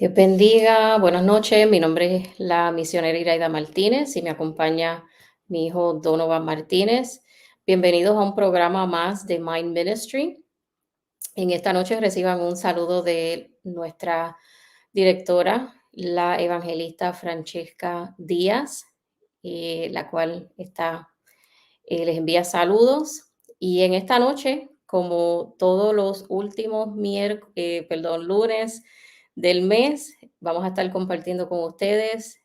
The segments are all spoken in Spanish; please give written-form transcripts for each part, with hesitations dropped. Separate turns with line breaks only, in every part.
Dios bendiga, buenas noches. Mi nombre es la misionera Iraida Martínez y me acompaña mi hijo Donovan Martínez. Bienvenidos a un programa más de Mind Ministry. En esta noche reciban un saludo de nuestra directora, la evangelista Francesca Díaz, la cual les envía saludos. Y en esta noche, como todos los últimos lunes del mes, vamos a estar compartiendo con ustedes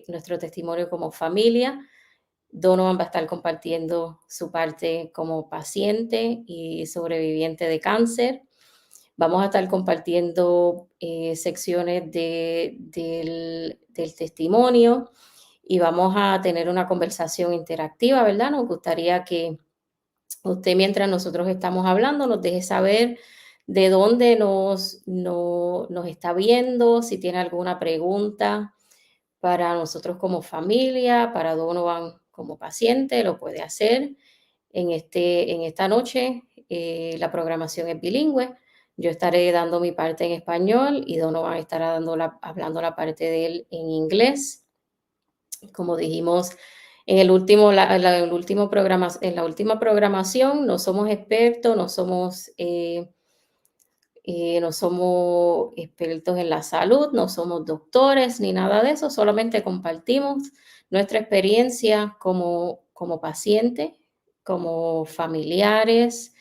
nuestro testimonio como familia. Donovan va a estar compartiendo su parte como paciente y sobreviviente de cáncer. Vamos a estar compartiendo secciones del testimonio y vamos a tener una conversación interactiva, ¿verdad? Nos gustaría que usted, mientras nosotros estamos hablando, nos deje saber de dónde nos está viendo, si tiene alguna pregunta para nosotros como familia, para Donovan como paciente, lo puede hacer. En esta noche la programación es bilingüe. Yo estaré dando mi parte en español y Donovan estará hablando la parte de él en inglés. Como dijimos en el último, el último programa, en la última programación, no somos expertos, no somos expertos en la salud, no somos doctores ni nada de eso, solamente compartimos nuestra experiencia como paciente, como familiares,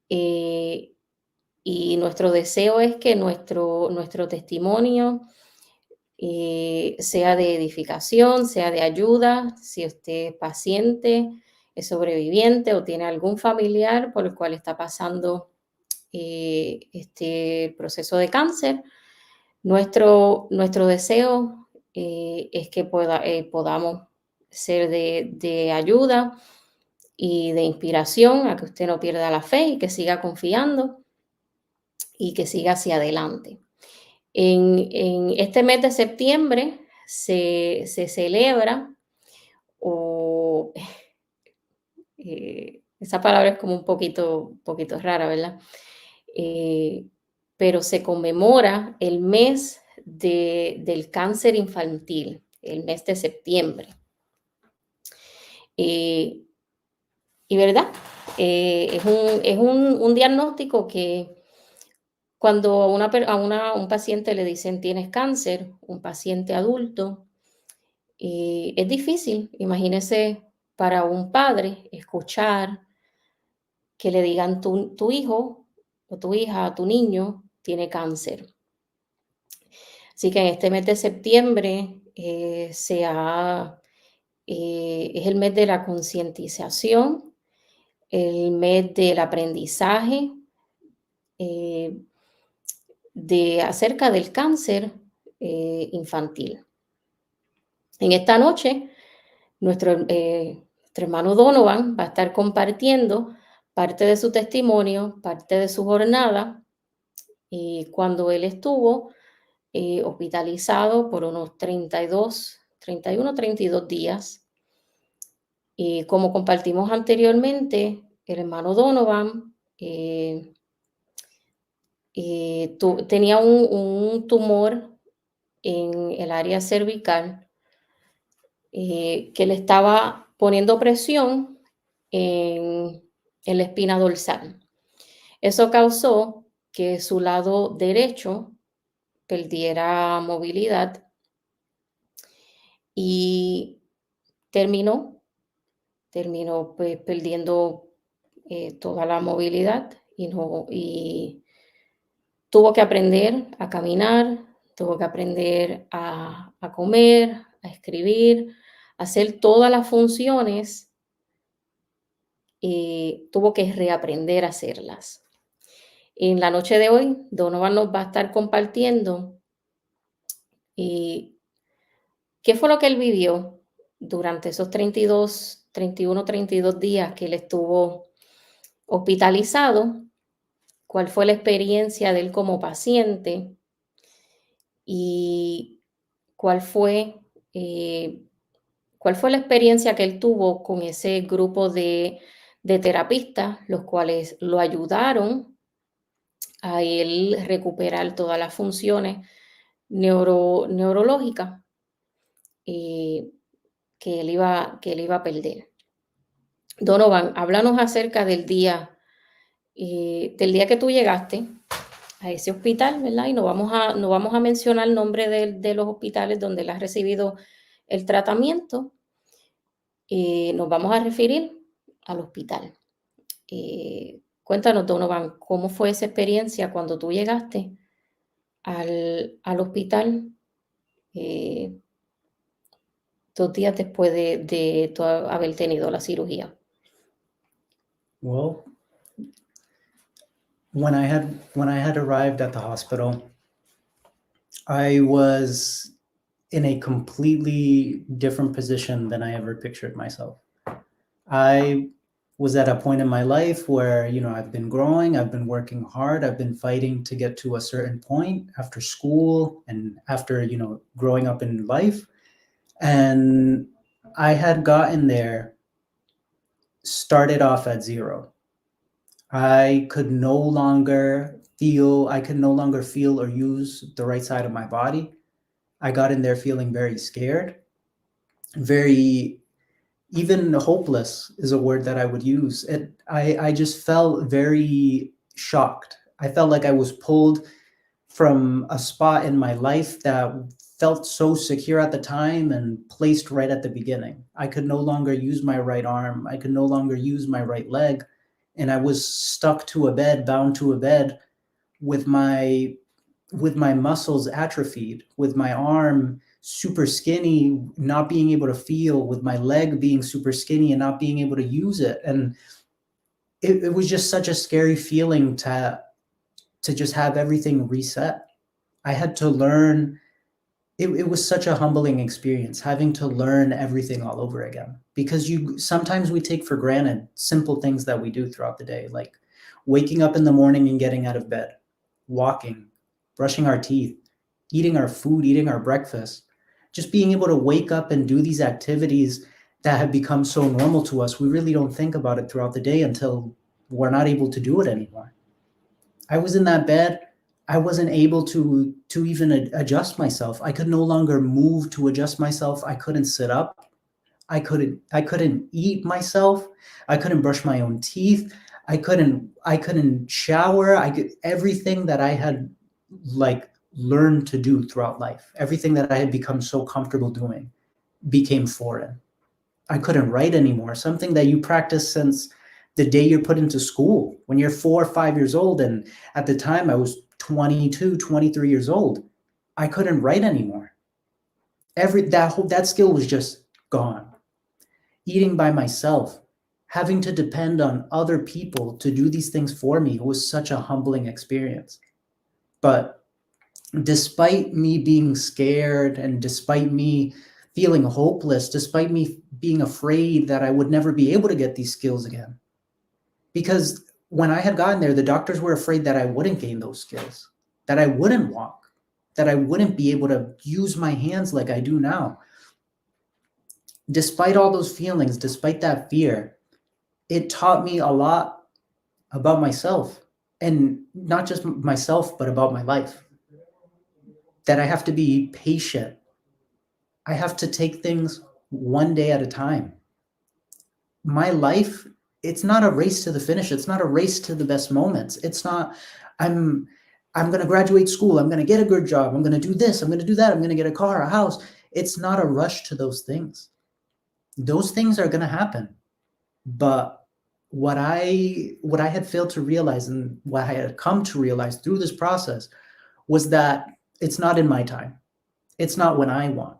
eh, y nuestro deseo es que nuestro testimonio sea de edificación, sea de ayuda, si usted es paciente, es sobreviviente o tiene algún familiar por el cual está pasando este proceso de cáncer. Nuestro deseo es que podamos ser de ayuda y de inspiración a que usted no pierda la fe y que siga confiando y que siga hacia adelante. En este mes de septiembre se celebra, o esa palabra es como un poquito rara, ¿verdad? Eh, pero se conmemora el mes del cáncer infantil, el mes de septiembre. Eh, y verdad, es un diagnóstico que cuando a un paciente le dicen tienes cáncer, un paciente adulto, es difícil, imagínese para un padre escuchar que le digan tu hijo o tu hija, tu niño tiene cáncer. Así que en este mes de septiembre es el mes de la concientización, el mes del aprendizaje eh, acerca del cáncer infantil. En esta noche, nuestro hermano Donovan va a estar compartiendo parte de su testimonio, parte de su jornada, y cuando él estuvo hospitalizado por unos 31, 32 días. Y como compartimos anteriormente, el hermano Donovan tenía un tumor en el área cervical que le estaba poniendo presión en, en la espina dorsal. Eso causó que su lado derecho perdiera movilidad y terminó, terminó pues perdiendo toda la movilidad y tuvo que aprender a caminar, tuvo que aprender a comer, a escribir, a hacer todas las funciones, tuvo que reaprender a hacerlas. En la noche de hoy, Donovan nos va a estar compartiendo eh, qué fue lo que él vivió durante esos 32 días que él estuvo hospitalizado, cuál fue la experiencia de él como paciente y cuál fue, eh, cuál fue la experiencia que él tuvo con ese grupo de terapistas, los cuales lo ayudaron a él recuperar todas las funciones neurológica eh, que él iba a perder. Donovan, háblanos acerca del día que tú llegaste a ese hospital, ¿verdad? Y no vamos a mencionar el nombre de los hospitales donde él ha recibido el tratamiento. Nos vamos a referir al hospital. Cuéntanos, Donovan, ¿cómo fue esa experiencia cuando tú llegaste al hospital 2 días después de tú haber tenido la cirugía?
Well, when I had arrived at the hospital, I was in a completely different position than I ever pictured myself. I was at a point in my life where, I've been growing, I've been working hard, I've been fighting to get to a certain point after school and after, growing up in life. And I had gotten there, started off at zero. I could no longer feel or use the right side of my body. I got in there feeling very scared, very, even hopeless is a word that I would use. I just felt very shocked. I felt like I was pulled from a spot in my life that felt so secure at the time and placed right at the beginning. I could no longer use my right arm. I could no longer use my right leg. And I was stuck to a bed, bound to a bed with my muscles atrophied, with my arm super skinny, not being able to feel, with my leg being super skinny and not being able to use it. And it was just such a scary feeling to just have everything reset. I had to learn. It was such a humbling experience having to learn everything all over again, because sometimes we take for granted simple things that we do throughout the day, like waking up in the morning and getting out of bed, walking, brushing our teeth, eating our food, eating our breakfast, just being able to wake up and do these activities that have become so normal to us. We really don't think about it throughout the day until we're not able to do it anymore. I was in that bed. I wasn't able to even adjust myself. I could no longer move to adjust myself. I couldn't sit up. I couldn't eat myself. I couldn't brush my own teeth. I couldn't shower. Everything that I had learned to do throughout life, everything that I had become so comfortable doing became foreign. I couldn't write anymore, something that you practice since the day you're put into school when you're 4 or 5 years old. And at the time I was 22, 23 years old. I couldn't write anymore. That skill was just gone. Eating by myself, having to depend on other people to do these things for me was such a humbling experience. But despite me being scared and despite me feeling hopeless, despite me being afraid that I would never be able to get these skills again, because when I had gotten there, the doctors were afraid that I wouldn't gain those skills, that I wouldn't walk, that I wouldn't be able to use my hands like I do now. Despite all those feelings, despite that fear, it taught me a lot about myself, and not just myself, but about my life. That I have to be patient. I have to take things one day at a time. My life, it's not a race to the finish. It's not a race to the best moments. It's not, I'm going to graduate school. I'm going to get a good job. I'm going to do this. I'm going to do that. I'm going to get a car, a house. It's not a rush to those things. Those things are going to happen. But what I had failed to realize, and what I had come to realize through this process, was that it's not in my time. It's not when I want.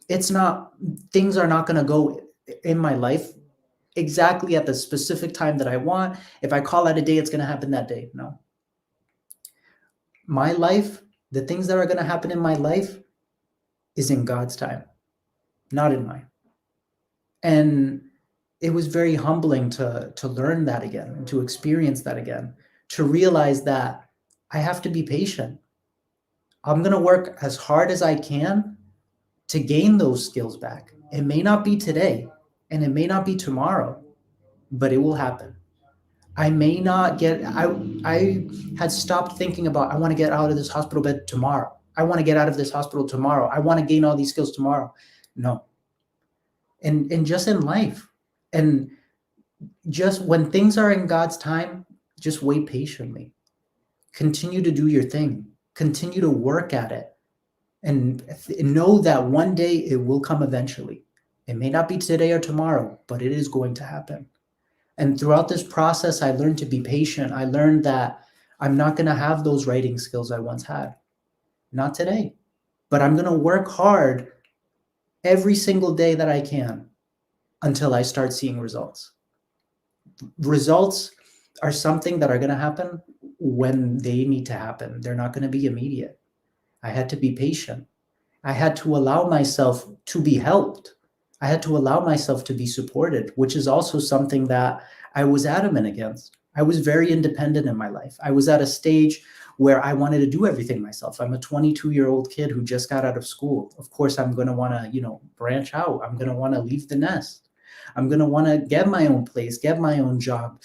Things are not going to go in my life exactly at the specific time that I want. If I call out a day, it's going to happen that day. No. My life, the things that are going to happen in my life is in God's time, not in mine. And it was very humbling to learn that again, and to experience that again, to realize that I have to be patient. I'm going to work as hard as I can to gain those skills back. It may not be today, and it may not be tomorrow, but it will happen. I had stopped thinking about, I want to get out of this hospital bed tomorrow. I want to get out of this hospital tomorrow. I want to gain all these skills tomorrow. No. And just in life, and just when things are in God's time, just wait patiently. Continue to do your thing. Continue to work at it. And know that one day it will come eventually. It may not be today or tomorrow, but it is going to happen. And throughout this process, I learned to be patient. I learned that I'm not going to have those writing skills I once had. Not today. But I'm going to work hard every single day that I can until I start seeing results. Results are something that are going to happen when they need to happen. They're not going to be immediate. I had to be patient. I had to allow myself to be helped. I had to allow myself to be supported, which is also something that I was adamant against. I was very independent in my life. I was at a stage where I wanted to do everything myself. I'm a 22-year-old kid who just got out of school. Of course, I'm going to want to, branch out. I'm going to want to leave the nest. I'm going to want to get my own place, get my own job,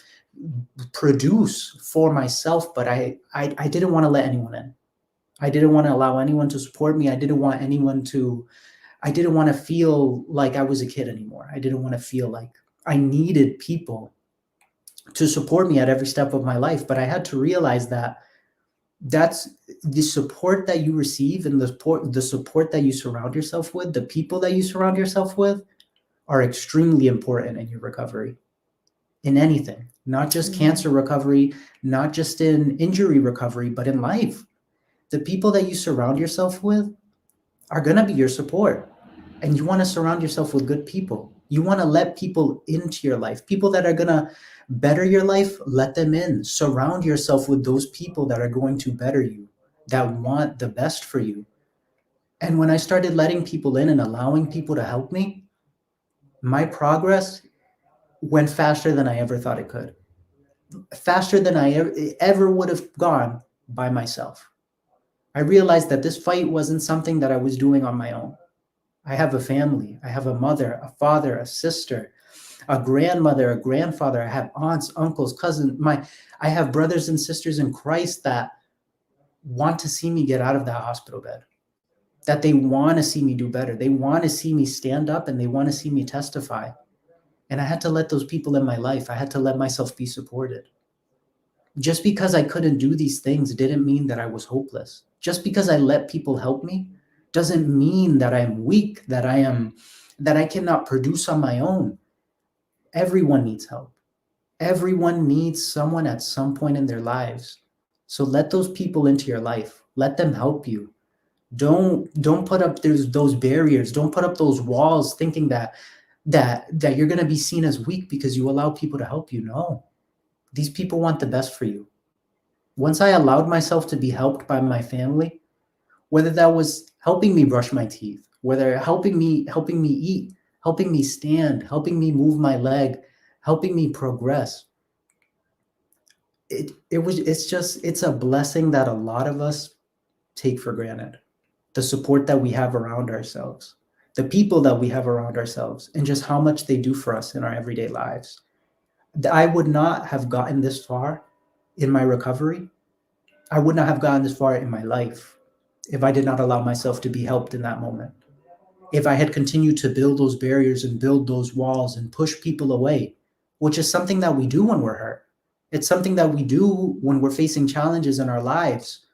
produce for myself. But I didn't want to let anyone in. I didn't want to allow anyone to support me. I didn't want to feel like I was a kid anymore. I didn't want to feel like I needed people to support me at every step of my life. But I had to realize that that's the support that you receive and the support that you surround yourself with, the people that you surround yourself with are extremely important in your recovery, in anything, not just cancer recovery, not just in injury recovery, but in life. The people that you surround yourself with are going to be your support. And you want to surround yourself with good people. You want to let people into your life. People that are going to better your life, let them in. Surround yourself with those people that are going to better you, that want the best for you. And when I started letting people in and allowing people to help me, my progress went faster than I ever thought it could. Faster than I ever would have gone by myself. I realized that this fight wasn't something that I was doing on my own. I have a family. I have a mother, a father, a sister, a grandmother, a grandfather. I have aunts, uncles, cousins. I have brothers and sisters in Christ that want to see me get out of that hospital bed, that they want to see me do better. They want to see me stand up and they want to see me testify. And I had to let those people in my life, I had to let myself be supported. Just because I couldn't do these things didn't mean that I was hopeless. Just because I let people help me doesn't mean that I'm weak, that I cannot produce on my own. Everyone needs help. Everyone needs someone at some point in their lives. So let those people into your life. Let them help you. Don't put up those barriers. Don't put up those walls thinking that you're going to be seen as weak because you allow people to help you. No. These people want the best for you. Once I allowed myself to be helped by my family, whether that was helping me brush my teeth, whether helping me eat, helping me stand, helping me move my leg, helping me progress, it's a blessing that a lot of us take for granted. The support that we have around ourselves, the people that we have around ourselves, and just how much they do for us in our everyday lives. I would not have gotten this far in my recovery. I would not have gotten this far in my life if I did not allow myself to be helped in that moment. If I had continued to build those barriers and build those walls and push people away, which is something that we do when we're hurt. It's something that we do when we're facing challenges in our lives.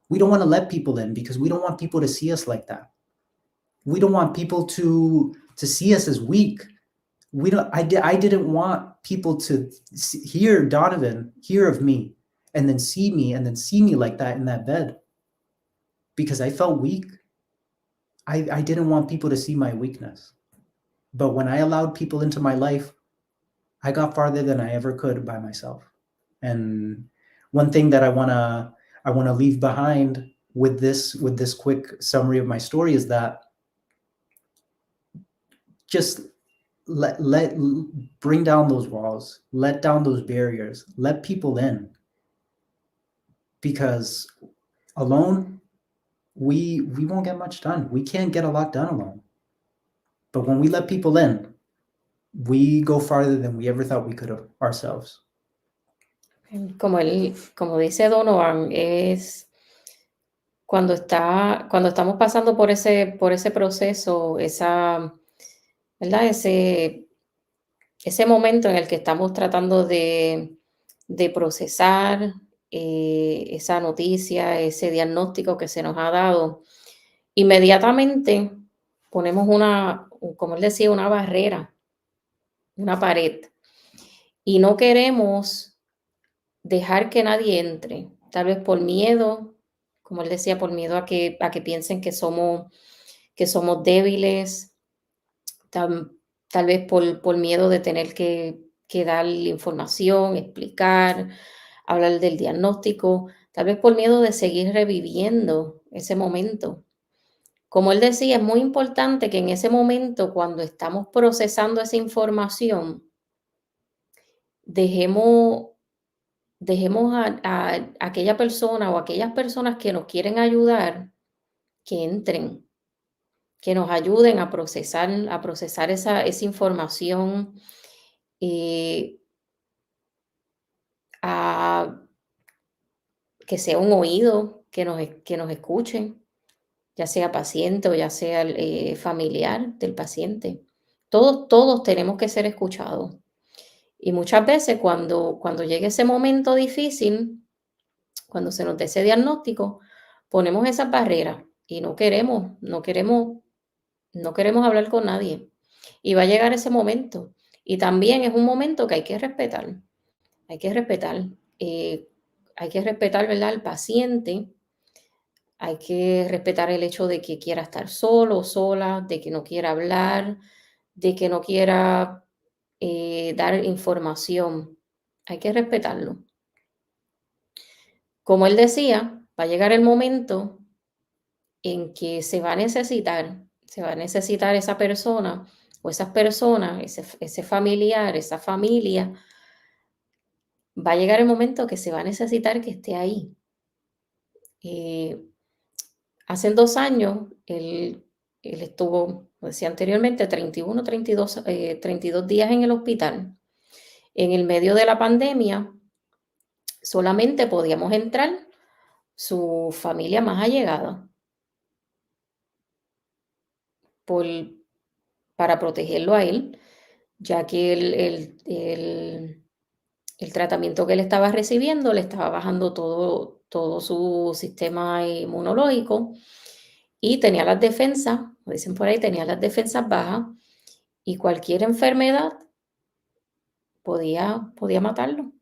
We don't want to let people in because we don't want people to see us like that. We don't want people to see us as weak. I didn't want people to hear Donovan, hear of me, and then see me like that in that bed because I felt weak. I didn't want people to see my weakness. But when I allowed people into my life, I got farther than I ever could by myself. And one thing that I want to leave behind with this quick summary of my story is that just bring down those walls, let down those barriers, let people in. Because alone, we won't get much done. We can't get a lot done alone. But when we let people in, we go farther than we ever thought we could have ourselves.
Como dice Donovan, es Cuando estamos pasando por ese proceso, ¿verdad? Ese momento en el que estamos tratando de procesar, esa noticia, ese diagnóstico que se nos ha dado, inmediatamente ponemos como él decía, una barrera, una pared, y no queremos dejar que nadie entre, tal vez por miedo, como él decía, por miedo a que piensen que somos débiles, tal vez por miedo de tener que dar información, explicar, hablar del diagnóstico, tal vez por miedo de seguir reviviendo ese momento. Como él decía, es muy importante que en ese momento, cuando estamos procesando esa información, dejemos dejemos a aquella persona o aquellas personas que nos quieren ayudar, que entren, que nos ayuden a procesar esa información, eh, a que sea un oído que nos escuchen, ya sea paciente o ya sea familiar del paciente. Todos tenemos que ser escuchados. Y muchas veces cuando llegue ese momento difícil, cuando se nos dé ese diagnóstico, ponemos esas barreras y no queremos hablar con nadie. Y va a llegar ese momento. Y también es un momento que hay que respetar. Hay que respetar, eh, hay que respetar, ¿verdad?, al paciente. Hay que respetar el hecho de que quiera estar solo o sola, de que no quiera hablar, de que no quiera dar información. Hay que respetarlo. Como él decía, va a llegar el momento en que se va a necesitar esa persona o esas personas, ese familiar, esa familia, va a llegar el momento que se va a necesitar que esté ahí. Eh, Hace 2 años, él estuvo, como decía anteriormente, 31, 32 días en el hospital. En el medio de la pandemia, solamente podíamos entrar su familia más allegada por para protegerlo a él, ya que el tratamiento que él estaba recibiendo le estaba bajando todo su sistema inmunológico y tenía las defensas, como dicen por ahí, tenía las defensas bajas y cualquier enfermedad podía matarlo,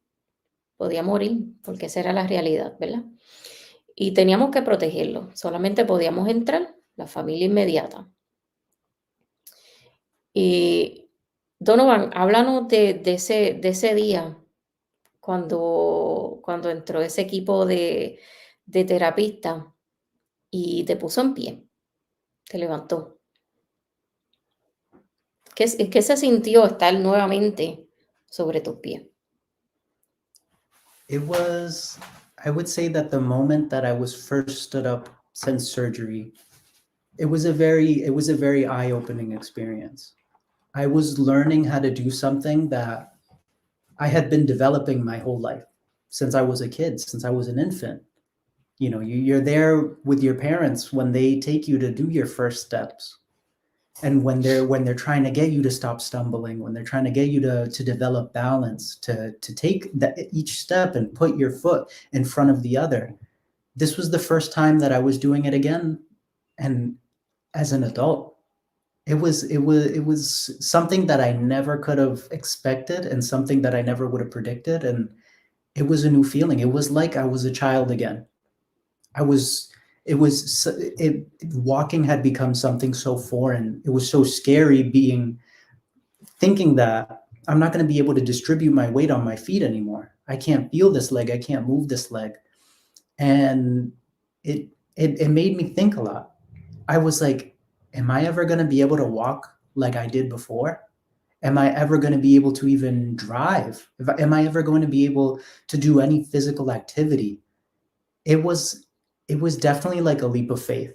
podía morir, porque esa era la realidad, ¿verdad? Y teníamos que protegerlo, solamente podíamos entrar la familia inmediata. Y Donovan, háblanos de ese día cuando entró ese equipo de terapistas y te puso en pie, te levantó. ¿Qué se sintió estar nuevamente sobre tus pies?
It was, I would say that the moment that I was first stood up since surgery, it was a very eye-opening experience. I was learning how to do something that I had been developing my whole life since I was a kid, since I was an infant. You know, you're there with your parents when they take you to do your first steps, and when they're trying to get you to stop stumbling, when they're trying to get you to develop balance, to take each step and put your foot in front of the other. This was the first time that I was doing it again, and as an adult, it was something that I never could have expected, and something that I never would have predicted, and it was a new feeling. It was like I was a child again. I was it was it walking had become something so foreign. It was so scary thinking that I'm not going to be able to distribute my weight on my feet anymore. I can't feel this leg. I can't move this leg. And it made me think a lot. I was like, am I ever going to be able to walk like I did before? Am I ever going to be able to even drive? Am I ever going to be able to do any physical activity? It was it was definitely like a leap of faith.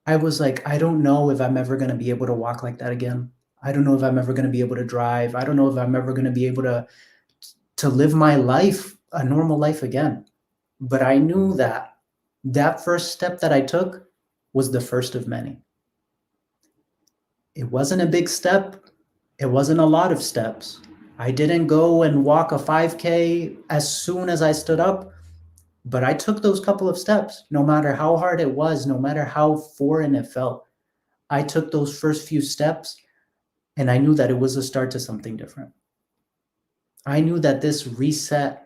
I was like, I don't know if I'm ever going to be able to walk like that again. I don't know if I'm ever going to be able to drive. I don't know if I'm ever going to be able to live my life, a normal life again. But I knew that That first step that I took was the first of many. It wasn't a big step. It wasn't a lot of steps. I didn't go and walk a 5K as soon as I stood up, but I took those couple of steps, no matter how hard it was, no matter how foreign it felt. I took those first few steps, and I knew that it was a start to something different. I knew that this reset,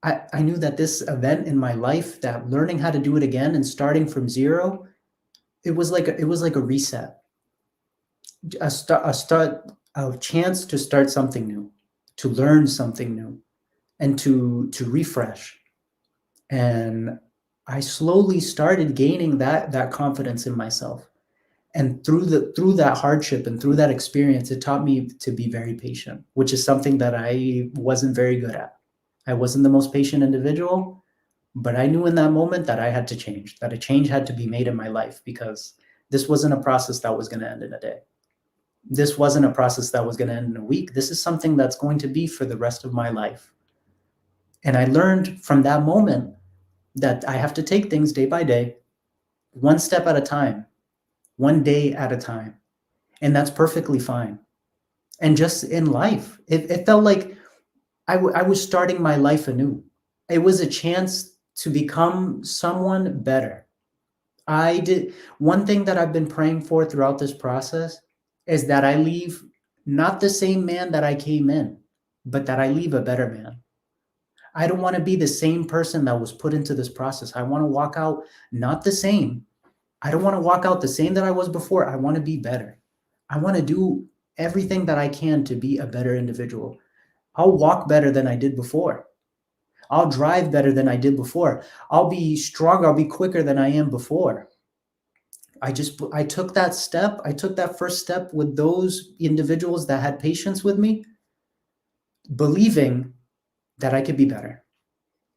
I knew that this event in my life, that learning how to do it again and starting from zero, it was like a reset, a chance to start something new, to learn something new, and to refresh. And I slowly started gaining that confidence in myself. And through that hardship and through that experience, it taught me to be very patient, which is something that I wasn't very good at. I wasn't the most patient individual, but I knew in that moment that I had to change, that a change had to be made in my life, because this wasn't a process that was going to end in a day. This wasn't a process that was going to end in a week. This is something that's going to be for the rest of my life. And I learned from that moment that I have to take things day by day, one step at a time, one day at a time. And that's perfectly fine. And just in life, it felt like I was starting my life anew. It was a chance to become someone better. One thing that I've been praying for throughout this process is that I leave not the same man that I came in, but that I leave a better man. I don't want to be the same person that was put into this process. I want to walk out not the same. I don't want to walk out the same that I was before. I want to be better. I want to do everything that I can to be a better individual. I'll walk better than I did before. I'll drive better than I did before. I'll be stronger. I'll be quicker than I am before. I took that step. I took that first step with those individuals that had patience with me, believing that I could be better.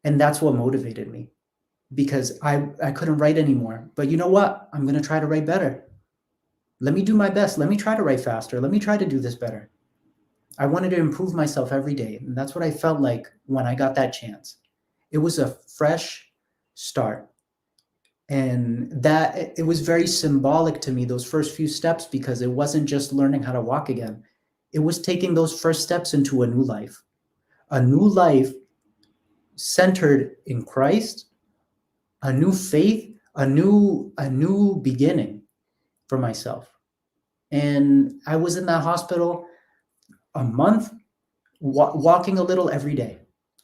And that's what motivated me, because I couldn't write anymore. But you know what? I'm going to try to write better. Let me do my best. Let me try to write faster. Let me try to do this better. I wanted to improve myself every day. And that's what I felt like when I got that chance. It was a fresh start. And that it was very symbolic to me, those first few steps, because it wasn't just learning how to walk again. It was taking those first steps into a new life centered in Christ, a new faith, a new beginning for myself. And I was in that hospital a month, walking a little every day,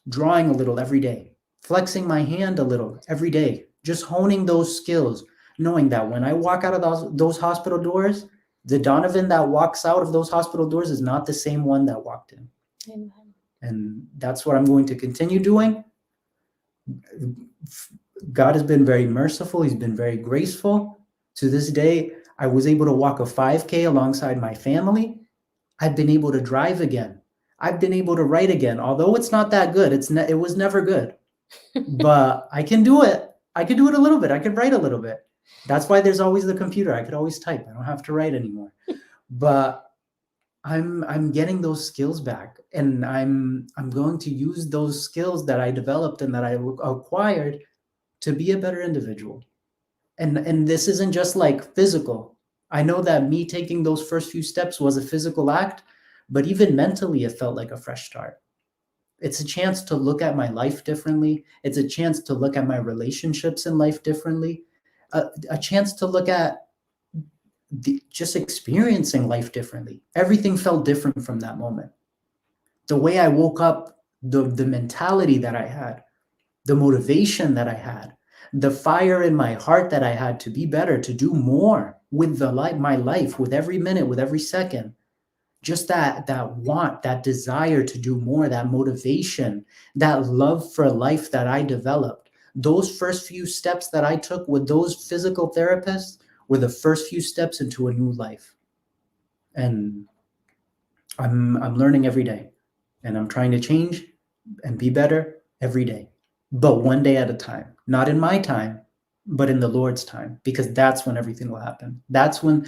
drawing a little every day, flexing my hand a little every day, just honing those skills, knowing that when I walk out of those hospital doors, the Donovan that walks out of those hospital doors is not the same one that walked in.
Amen.
And that's what I'm going to continue doing. God has been very merciful. He's been very graceful. To this day, I was able to walk a 5K alongside my family. I've been able to drive again. I've been able to write again, although it's not that good. It was never good, but I can do it. I could do it a little bit. I could write a little bit. That's why there's always the computer. I could always type. I don't have to write anymore. But I'm getting those skills back, and I'm going to use those skills that I developed and that I acquired to be a better individual. And this isn't just like physical. I know that me taking those first few steps was a physical act, but even mentally, it felt like a fresh start. It's a chance to look at my life differently. It's a chance to look at my relationships in life differently. A chance to look at just experiencing life differently. Everything felt different from that moment. The way I woke up, the mentality that I had, the motivation that I had, the fire in my heart that I had to be better, to do more with my life, with every minute, with every second. Just that want, that desire to do more, that motivation, that love for life that I developed. Those first few steps that I took with those physical therapists were the first few steps into a new life. And I'm learning every day, and I'm trying to change and be better every day, but one day at a time. Not in my time, but in the Lord's time, because that's when everything will happen. That's when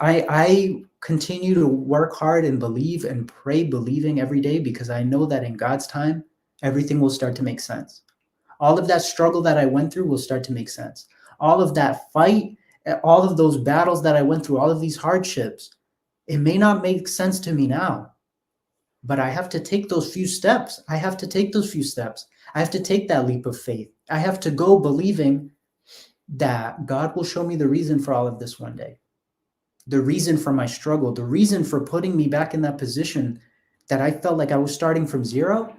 I continue to work hard and believe and pray, believing every day, because I know that in God's time, everything will start to make sense. All of that struggle that I went through will start to make sense. All of that fight, all of those battles that I went through, all of these hardships, it may not make sense to me now, but I have to take those few steps. I have to take those few steps. I have to take that leap of faith. I have to go believing that God will show me the reason for all of this one day, the reason for my struggle, the reason for putting me back in that position that I felt like I was starting from zero.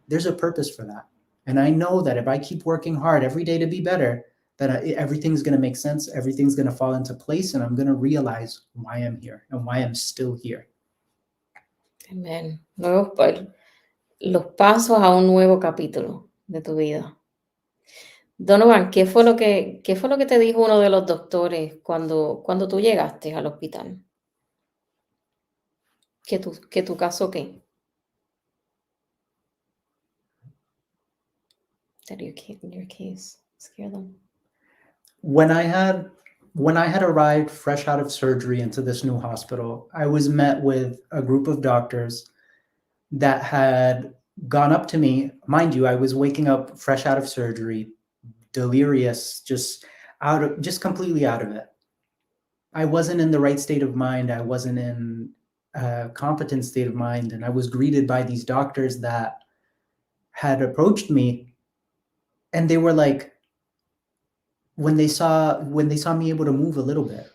There's a purpose for that. And I know that if I keep working hard every day to be better, that everything's going to make sense, everything's going to fall into place, and I'm going to realize why I'm here and why I'm still here.
Amén. Los pasos a un nuevo capítulo de tu vida. Donovan, ¿qué fue lo que te dijo uno de los doctores cuando tú llegaste al hospital? ¿Que tu caso qué? That your case scare them.
When I had arrived fresh out of surgery into this new hospital, I was met with a group of doctors that had gone up to me. Mind you, I was waking up fresh out of surgery, delirious, just completely out of it. I wasn't in the right state of mind. I wasn't in a competent state of mind. And I was greeted by these doctors that had approached me, and they were like, when they saw me able to move a little bit,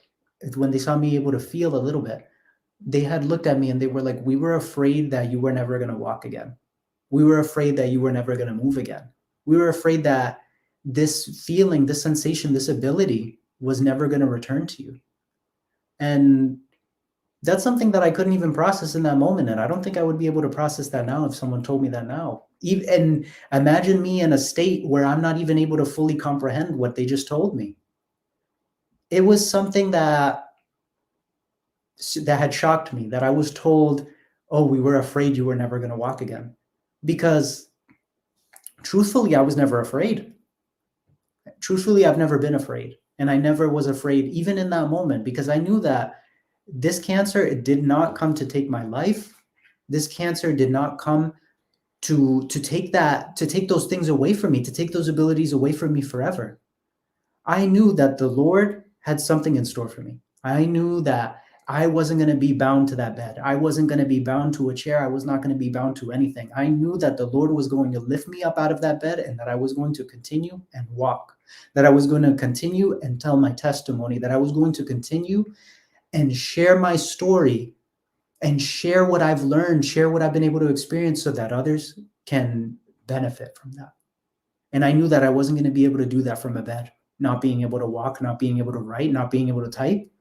when they saw me able to feel a little bit, they had looked at me and they were like, we were afraid that you were never going to walk again. We were afraid that you were never going to move again. We were afraid that this feeling, this sensation, this ability was never going to return to you. And that's something that I couldn't even process in that moment. And I don't think I would be able to process that now if someone told me that now. And imagine me in a state where I'm not even able to fully comprehend what they just told me. It was something that had shocked me, that I was told, oh, we were afraid you were never going to walk again. Because truthfully, I was never afraid. Truthfully, I've never been afraid. And I never was afraid, even in that moment, because I knew that this cancer, it did not come to take my life. This cancer did not come to take those things away from me, to take those abilities away from me forever. I knew that the Lord had something in store for me. I knew that I wasn't going to be bound to that bed. I wasn't going to be bound to a chair. I was not going to be bound to anything. I knew that the Lord was going to lift me up out of that bed, and that I was going to continue and walk, that I was going to continue and tell my testimony, that I was going to continue and share my story and share what I've learned, share what I've been able to experience, so that others can benefit from that. And I knew that I wasn't going to be able to do that from a bed, not being able to walk, not being able to write, not being able to type.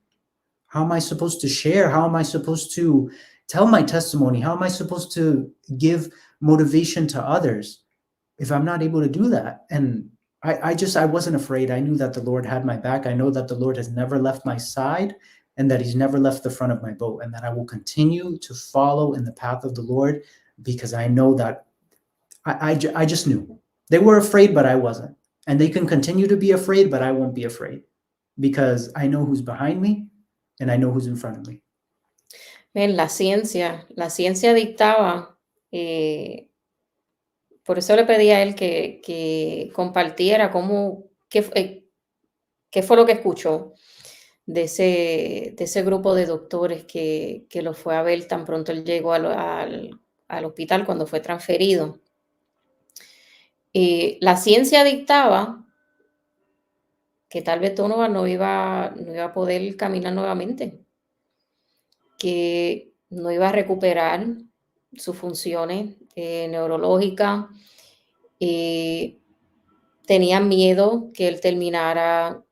How am I supposed to share? How am I supposed to tell my testimony? How am I supposed to give motivation to others if I'm not able to do that? And I wasn't afraid. I knew that the Lord had my back. I know that the Lord has never left my side, and that he's never left the front of my boat, and that I will continue to follow in the path of the Lord, because I know that I just knew. They were afraid, but I wasn't. And they can continue to be afraid, but I won't be afraid, because I know who's behind me and I know who's in front of me.
Ven, la ciencia dictaba, por eso le pedí a él que compartiera qué fue lo que escuchó de ese grupo de doctores que lo fue a ver tan pronto él llegó al hospital cuando fue transferido. La ciencia dictaba que tal vez Donovan no iba a poder caminar nuevamente, que no iba a recuperar sus funciones neurológicas. Tenían miedo que él terminara,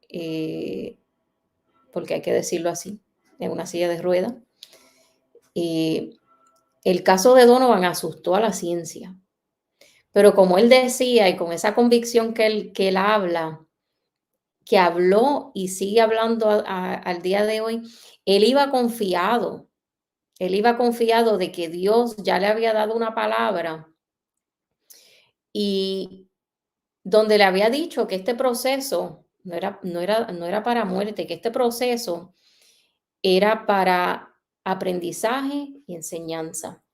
porque hay que decirlo así, en una silla de ruedas. El caso de Donovan asustó a la ciencia, pero como él decía, y con esa convicción que él habla, que habló y sigue hablando al día de hoy, él iba confiado de que Dios ya le había dado una palabra, y donde le había dicho que este proceso no era para muerte, que este proceso era para aprendizaje y enseñanza,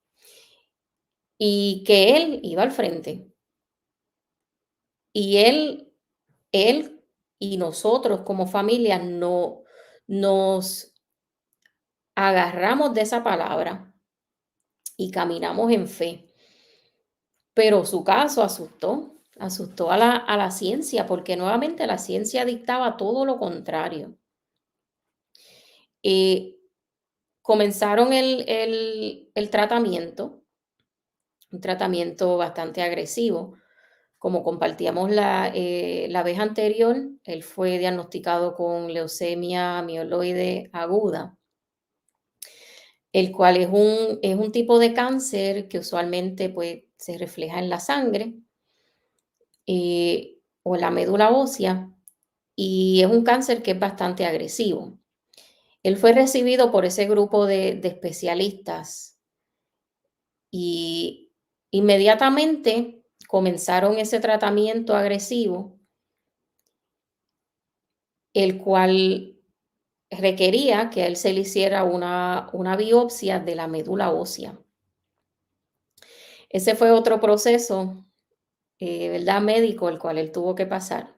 y que él iba al frente. Y él y nosotros como familia nos agarramos de esa palabra y caminamos en fe. Pero su caso asustó a la ciencia, porque nuevamente la ciencia dictaba todo lo contrario. Eh, Comenzaron el tratamiento, un tratamiento bastante agresivo. Como compartíamos la vez anterior, él fue diagnosticado con leucemia mieloide aguda, el cual es un tipo de cáncer que usualmente, pues, se refleja en la sangre, o en la médula ósea, y es un cáncer que es bastante agresivo. Él fue recibido por ese grupo de especialistas y inmediatamente comenzaron ese tratamiento agresivo, el cual requería que a él se le hiciera una biopsia de la médula ósea. Ese fue otro proceso, ¿verdad? Médico, el cual él tuvo que pasar.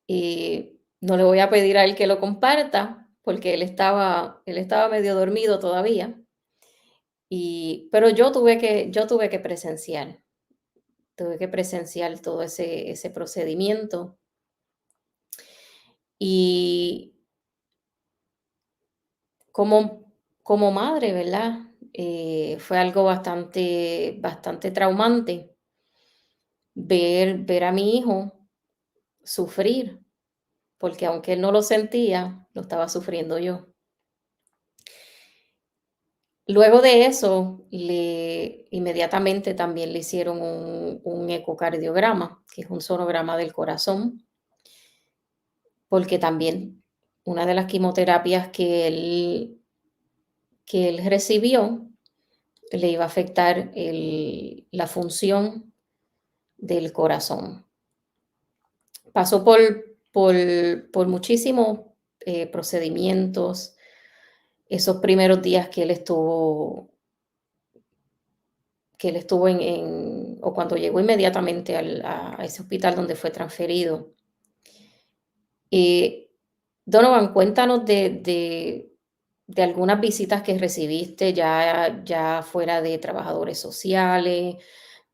No le voy a pedir a él que lo comparta, porque él estaba medio dormido todavía, pero yo tuve que presenciar todo ese procedimiento. Y como madre, ¿verdad? Fue algo bastante traumante ver a mi hijo sufrir, porque aunque él no lo sentía, lo estaba sufriendo yo. Luego de eso, inmediatamente también le hicieron un ecocardiograma, que es un sonograma del corazón, porque también una de las quimioterapias que él recibió le iba a afectar la función del corazón. Pasó por muchísimos procedimientos esos primeros días que él estuvo o cuando llegó inmediatamente a ese hospital donde fue transferido. Eh, Donovan, cuéntanos de algunas visitas que recibiste ya fuera de trabajadores sociales,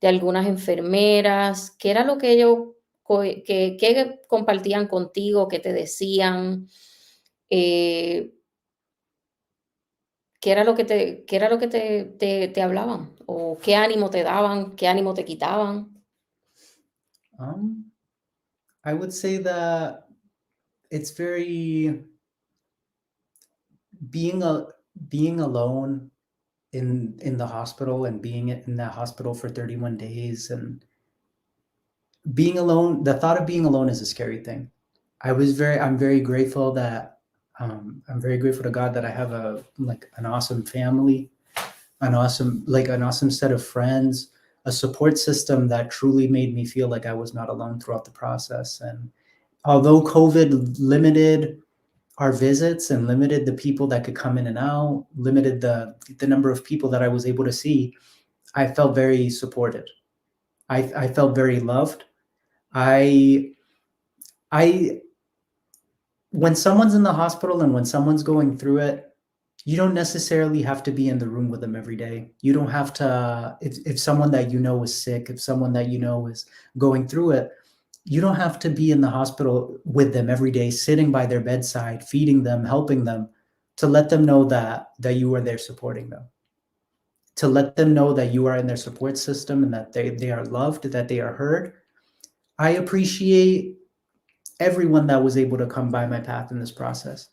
de algunas enfermeras. ¿Qué era lo que ellos qué compartían contigo, qué te decían? Eh, ¿qué era lo que te hablaban? ¿O qué ánimo te daban, qué ánimo te quitaban?
I would say that it's very being alone in the hospital and being in that hospital for 31 days and being alone. The thought of being alone is a scary thing. I'm very grateful that I'm very grateful to God that I have an awesome family, an awesome set of friends, a support system that truly made me feel like I was not alone throughout the process. And although COVID limited our visits and limited the people that could come in and out, limited the number of people that I was able to see, I felt very supported. I felt very loved. I when someone's in the hospital and when someone's going through it, you don't necessarily have to be in the room with them every day. You don't have to, if someone that you know is sick, if someone that you know is going through it, you don't have to be in the hospital with them every day, sitting by their bedside, feeding them, helping them, to let them know that you are there supporting them, to let them know that you are in their support system and that they are loved, that they are heard. I appreciate everyone that was able to come by my path in this process.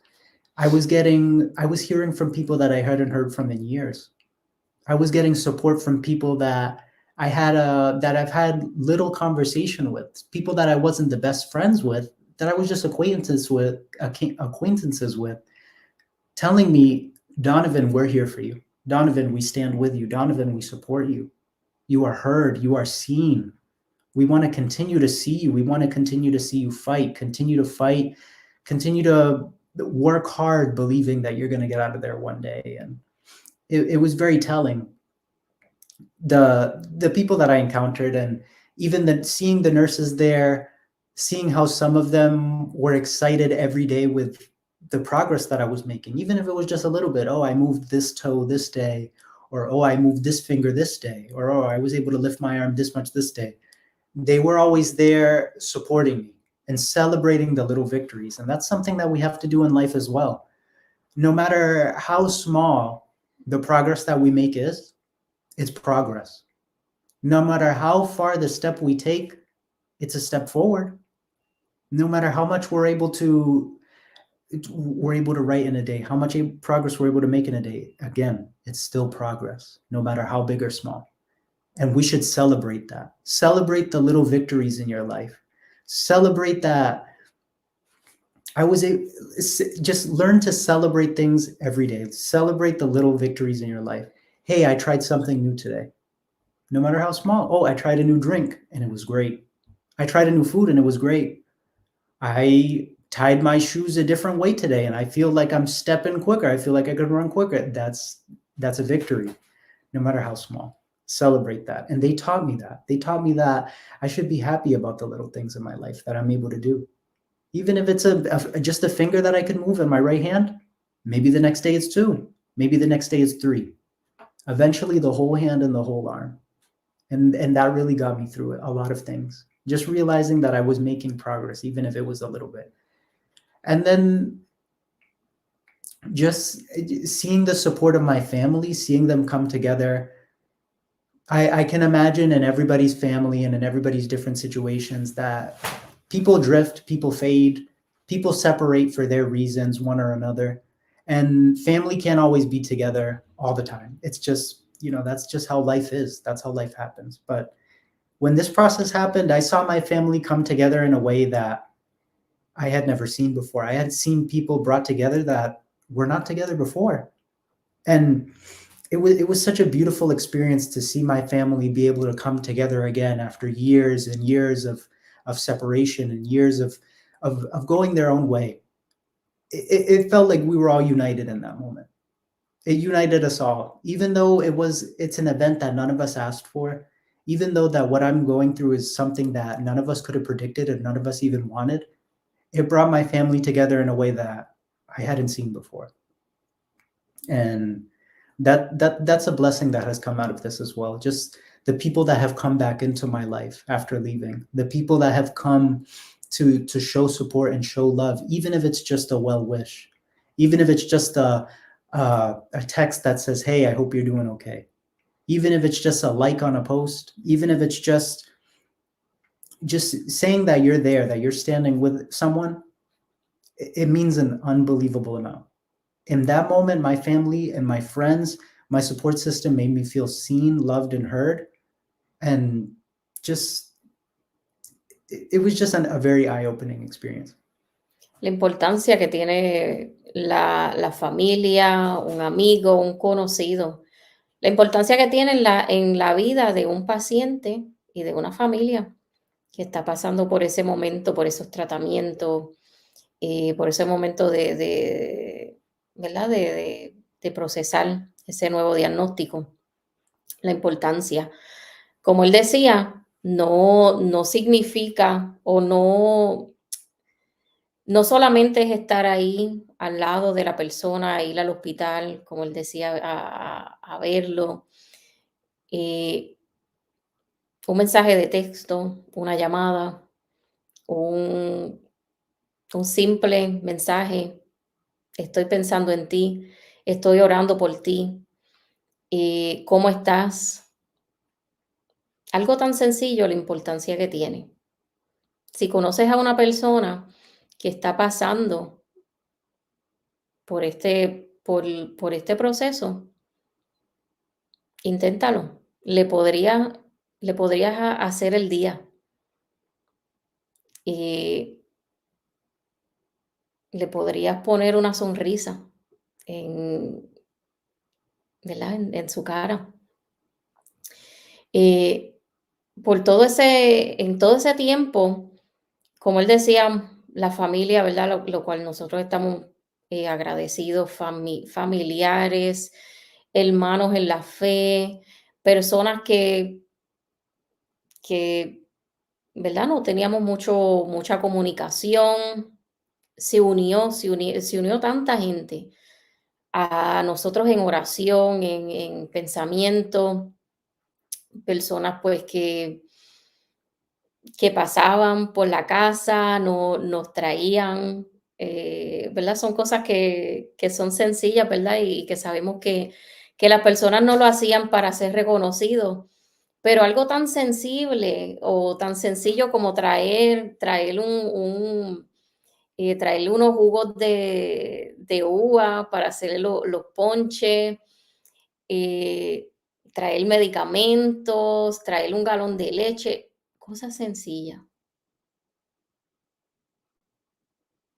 I was hearing from people that I hadn't heard from in years. I was getting support from people that I've had little conversation with, people that I wasn't the best friends with, that I was just acquaintances with, telling me, Donovan, we're here for you. Donovan, we stand with you. Donovan, we support you. You are heard. You are seen. We want to continue to see you. We want to continue to see you fight, continue to work hard, believing that you're going to get out of there one day. And it was very telling. The people that I encountered, and even seeing the nurses there, seeing how some of them were excited every day with the progress that I was making, even if it was just a little bit. Oh, I moved this toe this day, or oh, I moved this finger this day, or oh, I was able to lift my arm this much this day. They were always there supporting me and celebrating the little victories. And that's something that we have to do in life as well. No matter how small the progress that we make is, it's progress. No matter how far the step we take, it's a step forward. No matter how much we're able to write in a day, how much progress we're able to make in a day, again, it's still progress, no matter how big or small. And we should celebrate that. Celebrate the little victories in your life. Celebrate that. Just learn to celebrate things every day. Celebrate the little victories in your life. Hey, I tried something new today, no matter how small. Oh, I tried a new drink and it was great. I tried a new food and it was great. I tied my shoes a different way today and I feel like I'm stepping quicker. I feel like I could run quicker. That's a victory, no matter how small. Celebrate that. And they taught me that. They taught me that I should be happy about the little things in my life that I'm able to do. Even if it's just a finger that I can move in my right hand, maybe the next day it's 2, maybe the next day it's 3. Eventually the whole hand and the whole arm. And that really got me through it, a lot of things. Just realizing that I was making progress, even if it was a little bit. And then just seeing the support of my family, seeing them come together. I can imagine in everybody's family and in everybody's different situations that people drift, people fade, people separate for their reasons, one or another. And family can't always be together all the time. It's just, that's just how life is. That's how life happens. But when this process happened, I saw my family come together in a way that I had never seen before. I had seen people brought together that were not together before. And it was such a beautiful experience to see my family be able to come together again after years and years of separation and years of going their own way. It felt like we were all united in that moment. It united us all, even though it's an event that none of us asked for, even though that what I'm going through is something that none of us could have predicted and none of us even wanted. It brought my family together in a way that I hadn't seen before. And that's a blessing that has come out of this as well. Just the people that have come back into my life after leaving, the people that have come to show support and show love, even if it's just a well wish, even if it's just a text that says, hey, I hope you're doing okay. Even if it's just a like on a post, even if it's just saying that you're there, that you're standing with someone, it means an unbelievable amount. In that moment, my family and my friends, my support system made me feel seen, loved, and heard. And it was just a very eye-opening experience.
La importancia que tiene la familia, un amigo, un conocido. La importancia que tiene en la vida de un paciente y de una familia que está pasando por ese momento, por esos tratamientos, por ese momento ¿verdad? De procesar ese nuevo diagnóstico. La importancia. Como él decía, no significa o no solamente es estar ahí al lado de la persona, ir al hospital, como él decía, a verlo. Un mensaje de texto, una llamada, un simple mensaje, estoy pensando en ti, estoy orando por ti, ¿cómo estás? Algo tan sencillo, la importancia que tiene. Si conoces a una persona que está pasando por este proceso, inténtalo. Le podrías hacer el día. Le podrías poner una sonrisa en, ¿verdad? En su cara. En todo ese tiempo, como él decía, la familia, ¿verdad? Lo cual nosotros estamos agradecidos, familiares, hermanos en la fe, personas que ¿verdad? No teníamos mucha comunicación. Se unió tanta gente a nosotros en oración, en pensamiento, personas pues que pasaban por la casa, nos traían, ¿verdad? Son cosas que son sencillas, ¿verdad? Y que sabemos que las personas no lo hacían para ser reconocidos, pero algo tan sensible o tan sencillo como traer traerle unos jugos de uva para hacer los ponches, eh, traer medicamentos, traer un galón de leche, cosas sencillas.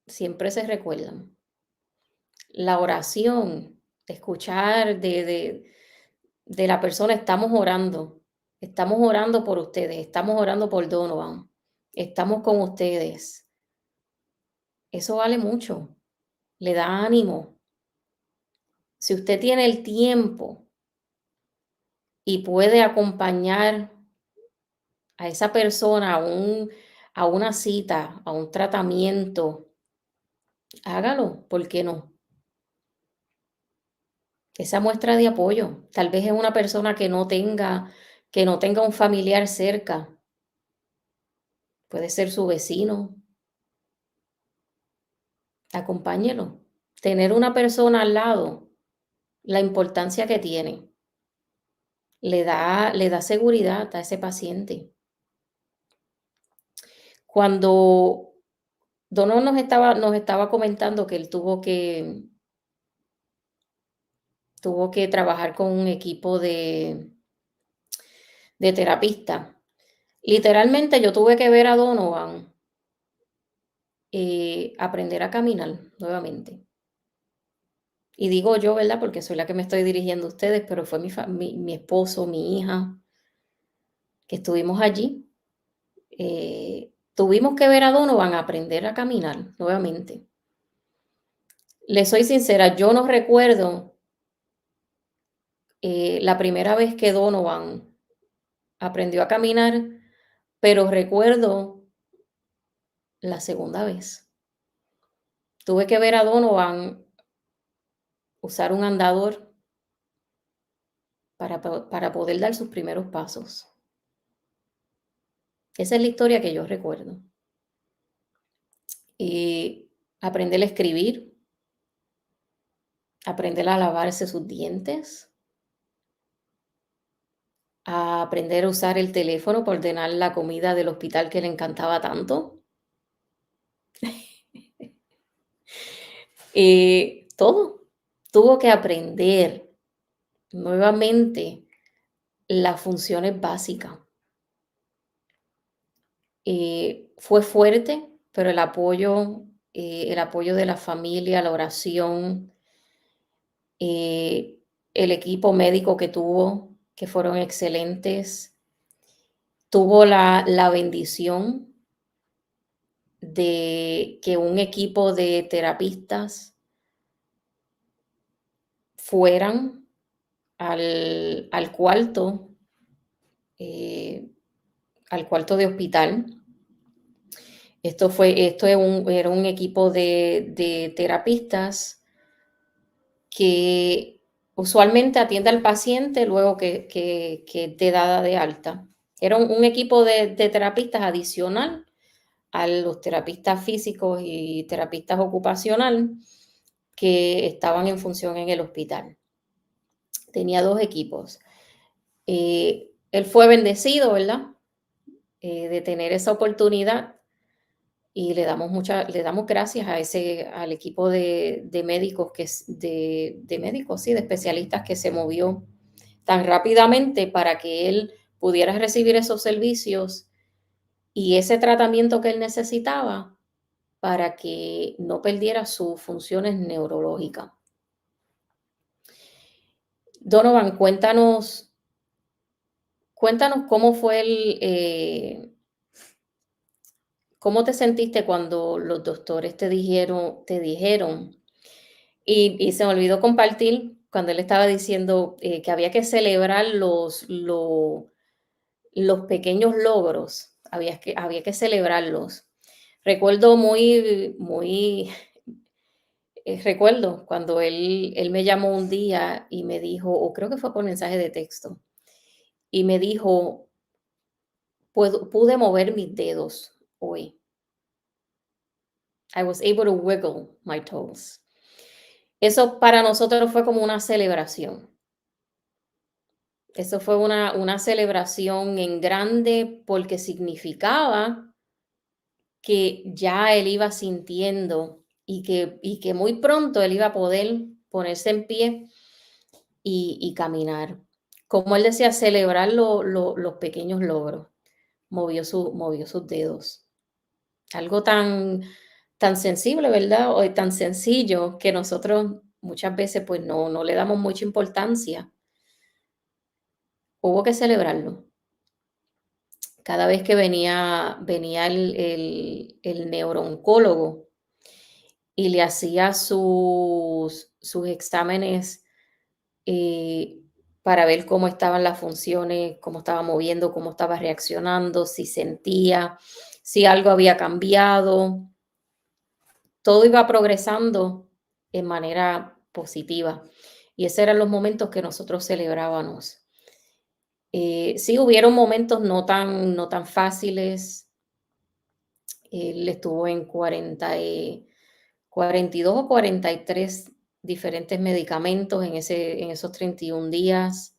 Siempre se recuerdan. La oración, escuchar de la persona, estamos orando por ustedes, estamos orando por Donovan, estamos con ustedes. Eso vale mucho, le da ánimo. Si usted tiene el tiempo y puede acompañar a esa persona a una cita, a un tratamiento, hágalo, ¿por qué no? Esa muestra de apoyo, tal vez es una persona que no tenga un familiar cerca, puede ser su vecino, acompáñelo. Tener una persona al lado, la importancia que tiene, le da seguridad a ese paciente. Cuando Dono nos estaba comentando que él tuvo que trabajar con un equipo de terapistas. Literalmente, yo tuve que ver a Donovan, aprender a caminar nuevamente. Y digo yo, ¿verdad? Porque soy la que me estoy dirigiendo a ustedes, pero fue mi esposo, mi hija, que estuvimos allí. Tuvimos que ver a Donovan aprender a caminar nuevamente. Le soy sincera, yo no recuerdo la primera vez que Donovan aprendió a caminar, pero recuerdo la segunda vez. Tuve que ver a Donovan usar un andador para poder dar sus primeros pasos. Esa es la historia que yo recuerdo. Aprender a escribir, aprender a lavarse sus dientes, a aprender a usar el teléfono para ordenar la comida del hospital que le encantaba tanto. Todo. Tuvo que aprender nuevamente las funciones básicas. Fue fuerte, pero el apoyo de la familia, la oración, eh, el equipo médico que tuvo, que fueron excelentes. Tuvo la bendición de que un equipo de terapistas fueran al cuarto, eh, al cuarto de hospital. Era un equipo de terapistas que usualmente atiende al paciente luego que te dada de alta. Era un equipo de terapistas adicional a los terapistas físicos y terapistas ocupacional que estaban en función en el hospital. Tenía 2 equipos. Él fue bendecido, ¿verdad? De tener esa oportunidad y le damos gracias al equipo de médicos de médicos, sí, de especialistas que se movió tan rápidamente para que él pudiera recibir esos servicios y ese tratamiento que él necesitaba para que no perdiera sus funciones neurológicas. Donovan, cuéntanos cómo fue cómo te sentiste cuando los doctores te dijeron, y se me olvidó compartir cuando él estaba diciendo que había que celebrar los pequeños logros. había que celebrarlos. Recuerdo recuerdo cuando él me llamó un día y me dijo, o creo que fue por mensaje de texto, y me dijo: Pude mover mis dedos hoy. I was able to wiggle my toes". Eso para nosotros fue como una celebración. Eso fue una celebración en grande, porque significaba que ya él iba sintiendo y que muy pronto él iba a poder ponerse en pie y caminar. Como él decía, celebrar los pequeños logros. Movió sus dedos. Algo tan sensible, ¿verdad? O tan sencillo, que nosotros muchas veces, pues, no le damos mucha importancia. Hubo que celebrarlo. Cada vez que venía el neurooncólogo y le hacía sus exámenes, eh, para ver cómo estaban las funciones, cómo estaba moviendo, cómo estaba reaccionando, si sentía, si algo había cambiado. Todo iba progresando en manera positiva, y esos eran los momentos que nosotros celebrábamos. Sí, hubieron momentos no tan fáciles. Él estuvo en 42 o 43 diferentes medicamentos en esos 31 días.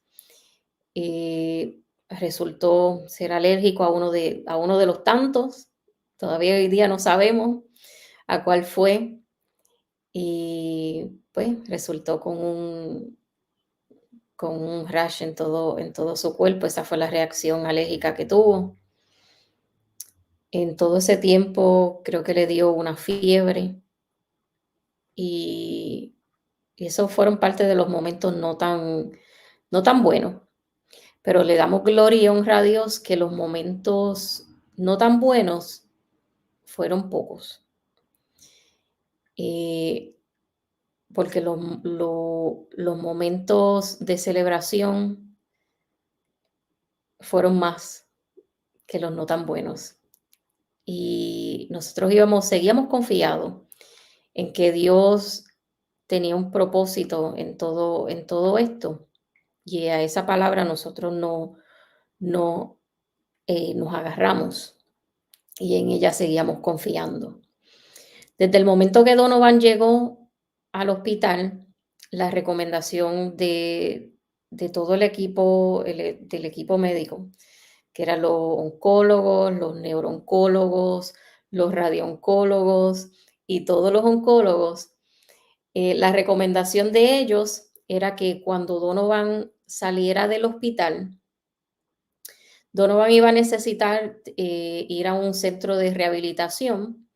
Resultó ser alérgico a uno de los tantos. Todavía hoy día no sabemos a cuál fue. Y pues resultó con un rash en todo su cuerpo. Esa fue la reacción alérgica que tuvo. En todo ese tiempo creo que le dio una fiebre, y esos fueron parte de los momentos no tan buenos. Pero le damos gloria y honra a Dios que los momentos no tan buenos fueron pocos. Eh, Porque los momentos de celebración fueron más que los no tan buenos. Y nosotros seguíamos confiados en que Dios tenía un propósito en todo esto. Y a esa palabra nosotros nos agarramos, y en ella seguíamos confiando. Desde el momento que Donovan llegó al hospital, la recomendación de todo el equipo, del equipo médico, que eran los oncólogos, los neurooncólogos, los radiooncólogos y todos los oncólogos, la recomendación de ellos era que cuando Donovan saliera del hospital, Donovan iba a necesitar ir a un centro de rehabilitación,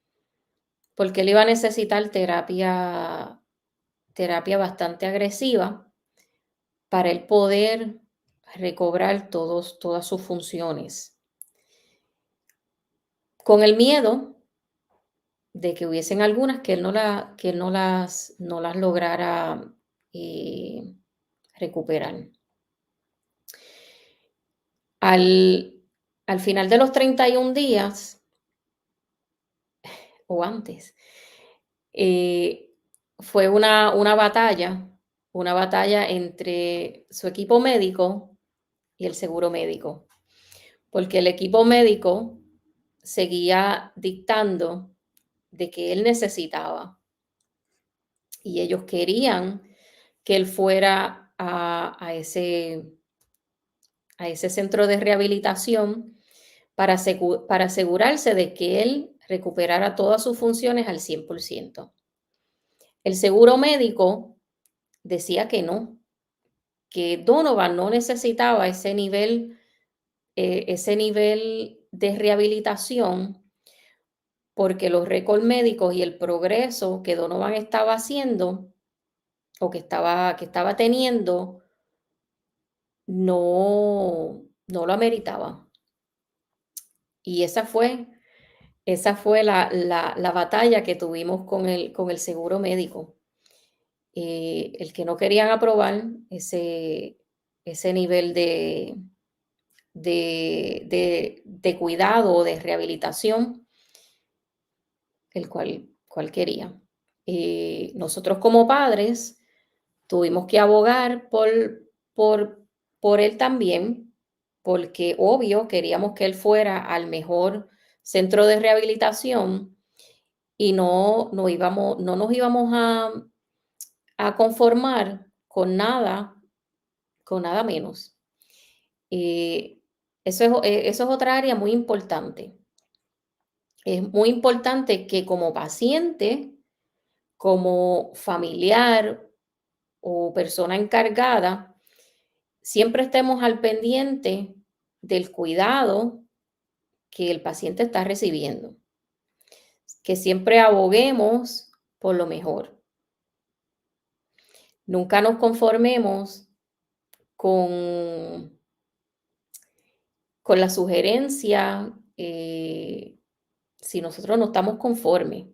porque él iba a necesitar terapia bastante agresiva para él poder recobrar todas sus funciones. Con el miedo de que hubiesen algunas que él no las lograra eh, recuperar. Al, al final de los 31 días, o antes, eh, fue una batalla entre su equipo médico y el seguro médico, porque el equipo médico seguía dictando de que él necesitaba, y ellos querían que él fuera a ese centro de rehabilitación para asegurarse de que él recuperara todas sus funciones al 100%. El seguro médico decía que no, que Donovan no necesitaba ese nivel de rehabilitación, porque los récords médicos y el progreso que Donovan estaba haciendo, o que estaba teniendo, no lo ameritaba. Y esa fue la batalla que tuvimos con el seguro médico. El que no querían aprobar ese nivel de cuidado o de rehabilitación, el cual quería. Nosotros como padres tuvimos que abogar por, por él también, porque obvio queríamos que él fuera al mejor centro de rehabilitación y no nos íbamos a conformar con nada menos. Eh, eso es otra área muy importante. Es muy importante que como paciente, como familiar o persona encargada, siempre estemos al pendiente del cuidado que el paciente está recibiendo, que siempre aboguemos por lo mejor. Nunca nos conformemos con, con la sugerencia si nosotros no estamos conformes.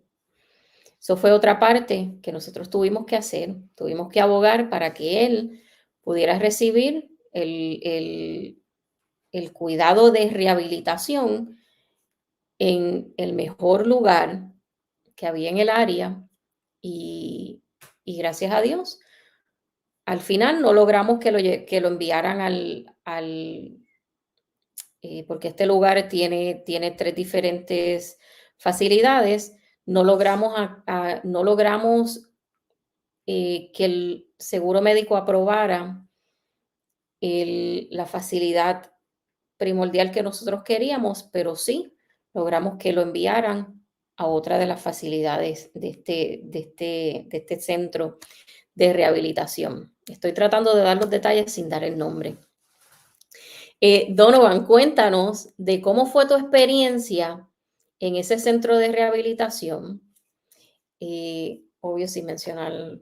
Eso fue otra parte que nosotros tuvimos que hacer. Tuvimos que abogar para que él pudiera recibir el cuidado de rehabilitación en el mejor lugar que había en el área y gracias a Dios, al final no logramos que lo enviaran porque este lugar tiene 3 diferentes facilidades, no logramos que el seguro médico aprobara la facilidad primordial que nosotros queríamos, pero sí logramos que lo enviaran a otra de las facilidades de este centro de rehabilitación. Estoy tratando de dar los detalles sin dar el nombre. Donovan, cuéntanos de cómo fue tu experiencia en ese centro de rehabilitación. Obvio, sin mencionar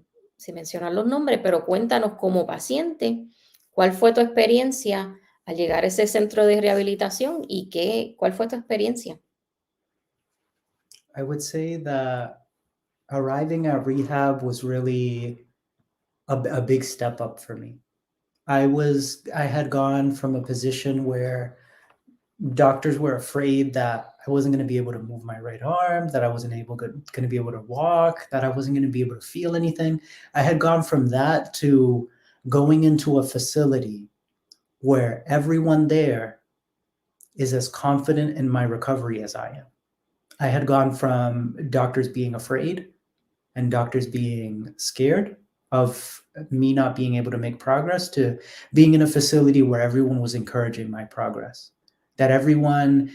los nombres, pero cuéntanos como paciente, ¿cuál fue tu experiencia al llegar a ese centro de rehabilitación y cuál fue tu experiencia?
I would say that arriving at rehab was really a big step up for me. I had gone from a position where doctors were afraid that I wasn't going to be able to move my right arm, that I wasn't going to be able to walk, that I wasn't going to be able to feel anything. I had gone from that to going into a facility where everyone there is as confident in my recovery as I am. I had gone from doctors being afraid and doctors being scared of me not being able to make progress to being in a facility where everyone was encouraging my progress, that everyone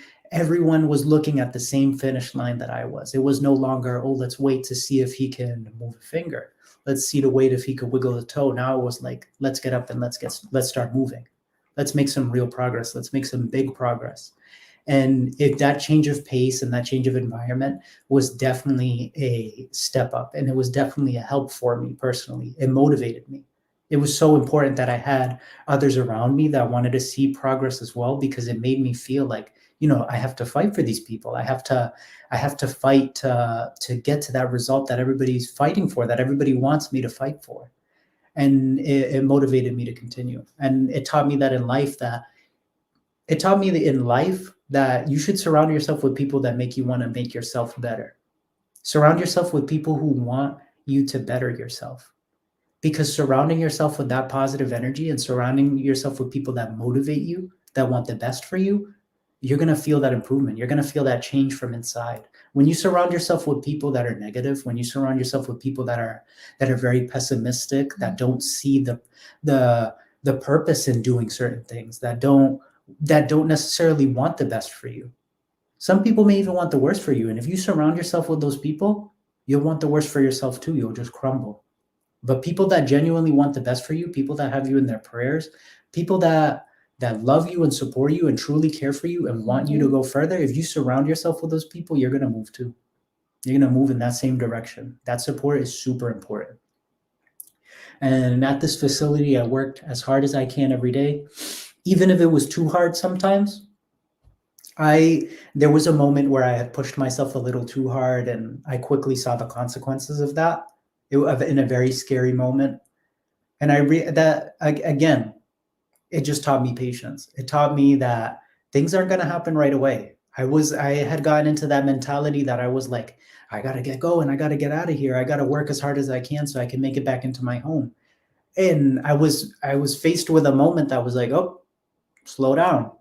was looking at the same finish line that I was. It was no longer, oh, let's wait to see if he can move a finger. Let's see to wait if he could wiggle a toe. Now it was like, let's get up and let's start moving. Let's make some real progress. Let's make some big progress. And if that change of pace and that change of environment was definitely a step up, and it was definitely a help for me personally. It motivated me. It was so important that I had others around me that wanted to see progress as well, because it made me feel like, I have to fight for these people. I have to fight to get to that result that everybody's fighting for, that everybody wants me to fight for. And it motivated me to continue. And it taught me that in life that you should surround yourself with people that make you want to make yourself better. Surround yourself with people who want you to better yourself. Because surrounding yourself with that positive energy and surrounding yourself with people that motivate you, that want the best for you, you're going to feel that improvement. You're going to feel that change from inside. When you surround yourself with people that are negative, when you surround yourself with people that are very pessimistic, that don't see the purpose in doing certain things, that don't necessarily want the best for you. Some people may even want the worst for you. And if you surround yourself with those people, you'll want the worst for yourself too. You'll just crumble. But people that genuinely want the best for you, people that have you in their prayers, people that love you and support you and truly care for you and want you to go further, if you surround yourself with those people, you're going to move too. You're going to move in that same direction. That support is super important. And at this facility, I worked as hard as I can every day. Even if it was too hard sometimes, there was a moment where I had pushed myself a little too hard, and I quickly saw the consequences of that in a very scary moment. And again, it just taught me patience. It taught me that things aren't going to happen right away. I had gotten into that mentality that I was like, I got to get going. I got to get out of here. I got to work as hard as I can so I can make it back into my home. And I was faced with a moment that was like, oh, slow down.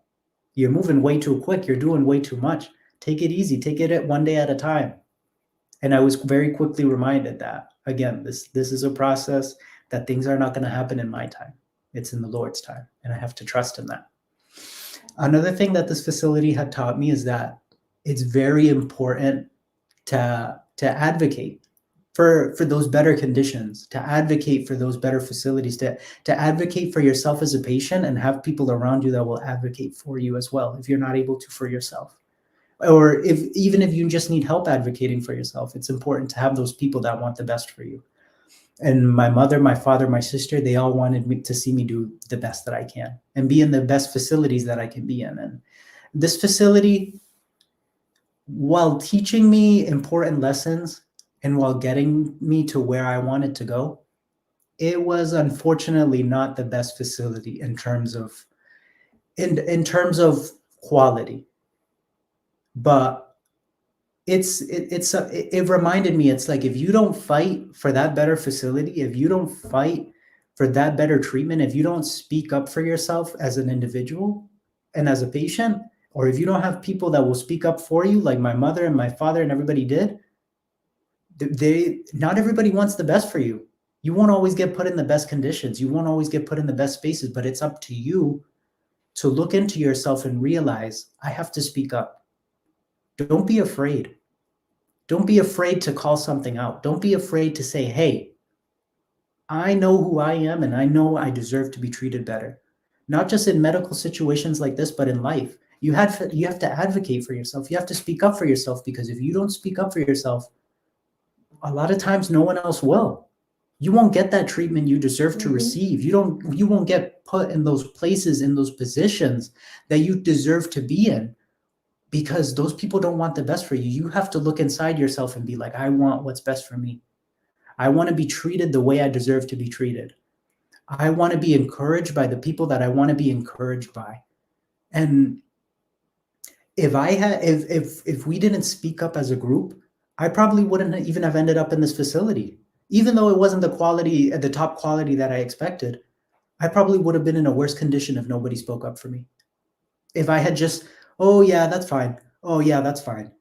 You're moving way too quick. You're doing way too much. Take it easy. Take it one day at a time. And I was very quickly reminded that, again, this is a process, that things are not going to happen in my time. It's in the Lord's time, and I have to trust in that. Another thing that this facility had taught me is that it's very important to advocate for those better conditions, to advocate for those better facilities, to advocate for yourself as a patient and have people around you that will advocate for you as well if you're not able to for yourself. Or even if you just need help advocating for yourself, it's important to have those people that want the best for you. And my mother, my father, my sister, they all wanted me to see me do the best that I can and be in the best facilities that I can be in. And this facility, while teaching me important lessons and while getting me to where I wanted to go, it was unfortunately not the best facility in terms of quality. But it reminded me, it's like, if you don't fight for that better facility, if you don't fight for that better treatment, if you don't speak up for yourself as an individual and as a patient, or if you don't have people that will speak up for you, like my mother and my father and everybody did, not everybody wants the best for you. You won't always get put in the best conditions. You won't always get put in the best spaces, but it's up to you to look into yourself and realize, I have to speak up. Don't be afraid. Don't be afraid to call something out. Don't be afraid to say, hey, I know who I am and I know I deserve to be treated better. Not just in medical situations like this, but in life. You have to advocate for yourself. You have to speak up for yourself, because if you don't speak up for yourself, a lot of times no one else will. You won't get that treatment you deserve to receive. You won't get put in those places, in those positions that you deserve to be in, because those people don't want the best for you. You have to look inside yourself and be like, I want what's best for me. I want to be treated the way I deserve to be treated. I want to be encouraged by the people that I want to be encouraged by. And if we didn't speak up as a group, I probably wouldn't even have ended up in this facility. Even though it wasn't the top quality that I expected, I probably would have been in a worse condition if nobody spoke up for me. If I had just, oh yeah, that's fine. Oh yeah, that's fine.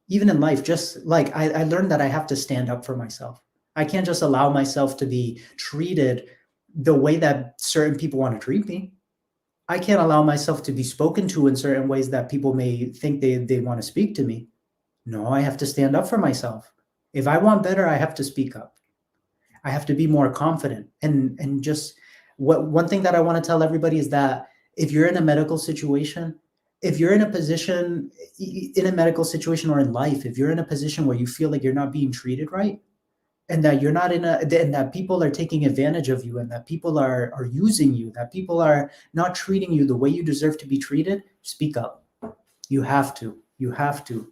Even in life, just like I learned that I have to stand up for myself. I can't just allow myself to be treated the way that certain people want to treat me. I can't allow myself to be spoken to in certain ways that people may think they want to speak to me. No, I have to stand up for myself. If I want better, I have to speak up. I have to be more confident. And just one thing that I want to tell everybody is that if you're in a medical situation, if you're in a position in a medical situation or in life, if you're in a position where you feel like you're not being treated right, and that you're not and that people are taking advantage of you, and that people are using you, that people are not treating you the way you deserve to be treated, speak up. You have to.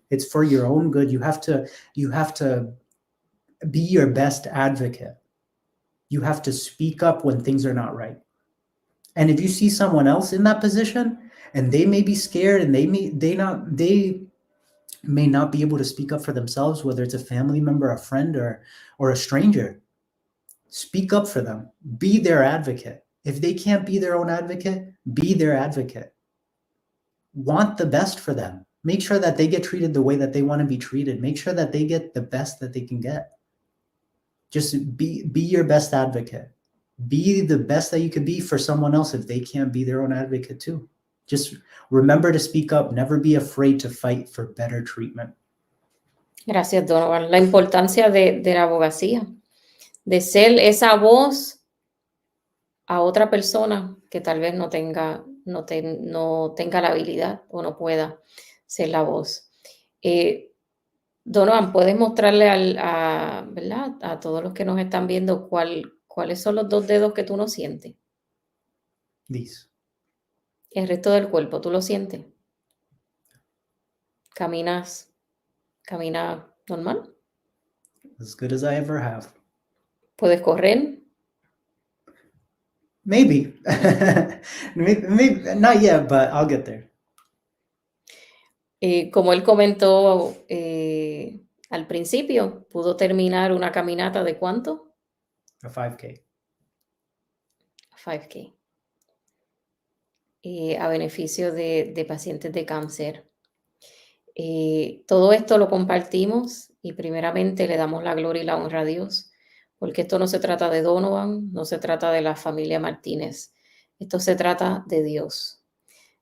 It's for your own good. You have to be your best advocate. You have to speak up when things are not right. And if you see someone else in that position and they may be scared and they may not be able to speak up for themselves, whether it's a family member, a friend, or a stranger, speak up for them. Be their advocate. If they can't be their own advocate, be their advocate. Want the best for them. Make sure that they get treated the way that they want to be treated. Make sure that they get the best that they can get. Just be your best advocate. Be the best that you can be for someone else if they can't be their own advocate too. Just remember to speak up. Never be afraid to fight for better treatment.
Gracias, Donovan. La importancia de la abogacía, de ser esa voz a otra persona que tal vez no tenga la habilidad o no pueda ser la voz. Donovan, ¿puedes mostrarle ¿verdad? A todos los que nos están viendo cuáles son los 2 dedos que tú no sientes?
These.
El resto del cuerpo, ¿tú lo sientes? Camina normal.
As good as I ever have.
¿Puedes correr?
Maybe. Maybe not yet, but I'll get there.
Como él comentó al principio, pudo terminar una caminata de ¿cuánto?
A 5K.
5K. A beneficio de pacientes de cáncer. Todo esto lo compartimos y primeramente le damos la gloria y la honra a Dios, porque esto no se trata de Donovan, no se trata de la familia Martínez, esto se trata de Dios,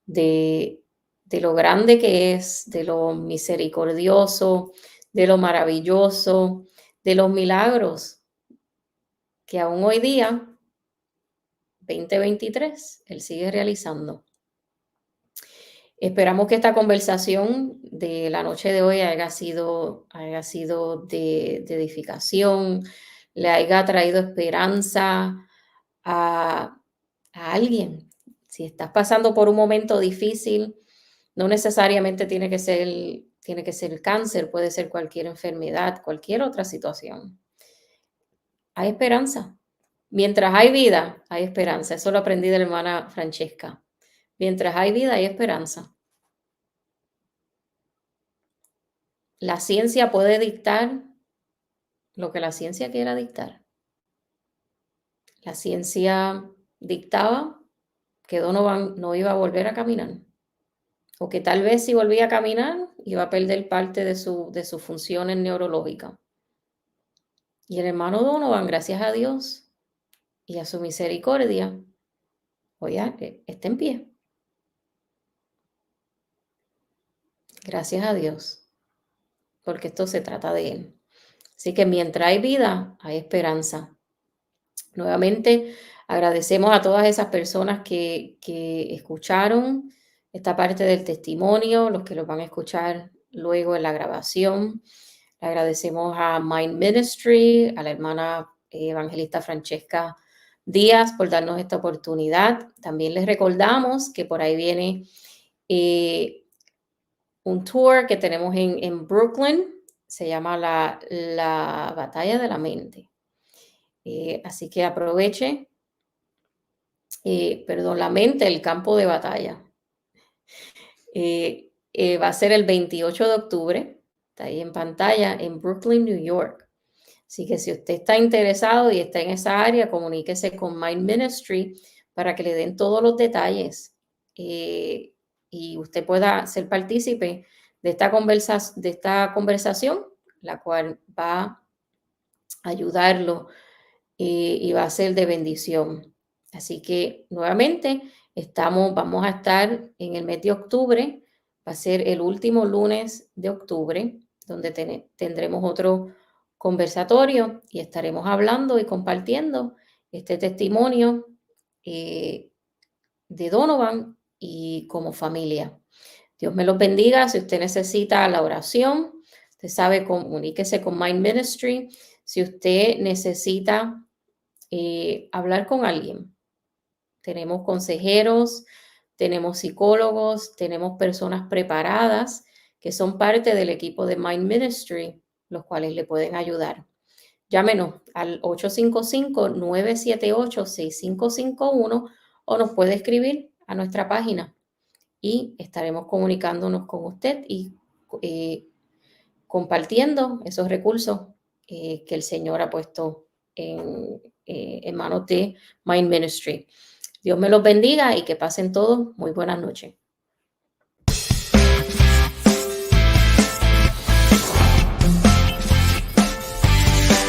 de, de lo grande que es, de lo misericordioso, de lo maravilloso, de los milagros que aún hoy día, 2023, Él sigue realizando. Esperamos que esta conversación de la noche de hoy haya sido de edificación, le haya traído esperanza a, a alguien. Si estás pasando por un momento difícil, no necesariamente tiene que ser el cáncer, puede ser cualquier enfermedad, cualquier otra situación. Hay esperanza. Mientras hay vida, hay esperanza. Eso lo aprendí de la hermana Francesca. Mientras hay vida, hay esperanza. La ciencia puede dictar lo que la ciencia quiera dictar. La ciencia dictaba que Donovan no iba a volver a caminar, o que tal vez si volvía a caminar iba a perder parte de sus funciones neurológicas. Y el hermano Donovan, gracias a Dios y a su misericordia, oye, está en pie. Gracias a Dios, porque esto se trata de él. Así que mientras hay vida, hay esperanza. Nuevamente, agradecemos a todas esas personas que escucharon esta parte del testimonio, los que lo van a escuchar luego en la grabación. Le agradecemos a Mind Ministry, a la hermana evangelista Francesca Díaz por darnos esta oportunidad. También les recordamos que por ahí viene un tour que tenemos en Brooklyn, se llama la Batalla de la Mente. Así que aproveche, la mente, el campo de batalla. Va a ser el 28 de octubre, está ahí en pantalla, en Brooklyn, New York. Así que si usted está interesado y está en esa área, comuníquese con Mind Ministry para que le den todos los detalles y usted pueda ser partícipe de esta conversación, la cual va a ayudarlo y va a ser de bendición. Así que nuevamente vamos a estar en el mes de octubre, va a ser el último lunes de octubre, donde tendremos otro conversatorio y estaremos hablando y compartiendo este testimonio de Donovan y como familia. Dios me los bendiga. Si usted necesita la oración, usted sabe, comuníquese con Mind Ministry. Si usted necesita hablar con alguien, tenemos consejeros, tenemos psicólogos, tenemos personas preparadas que son parte del equipo de Mind Ministry, los cuales le pueden ayudar. Llámenos al 855-978-6551 o nos puede escribir a nuestra página y estaremos comunicándonos con usted y compartiendo esos recursos que el Señor ha puesto en manos de Mind Ministry. Dios me los bendiga y que pasen todos muy buenas noches.